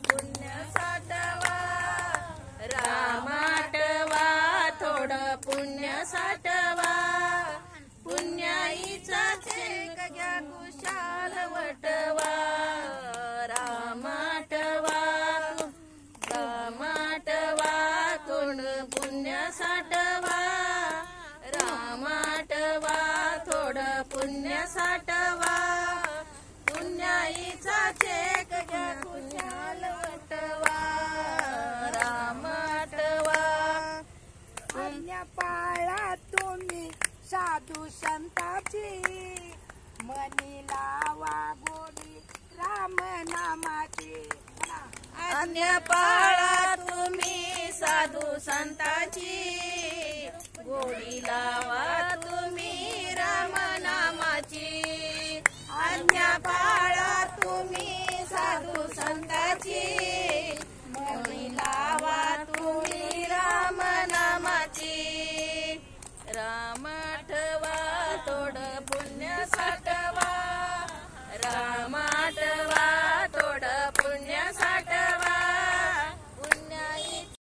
पुण्य साठवा, रामाटवा थोडं पुण्य साठवा, पुण्याईचा चेक घ्या कुशाल वटवा, रामाटवा कोण पुण्य साठवा, रामाटवा थोडं पुण्य साठवा, पुण्याईचा चेक घ्या कुशाल वटवा, रामाटवा. आज्ञा पाळा तुम्ही साधू संताची, मनी लावा गोडी राम नामाची. आज्ञा पाळा तुम्ही साधू संताची, गोडी लावा तुम्ही राम नामाची. आज्ञा पाळा तुम्ही साधू संताची,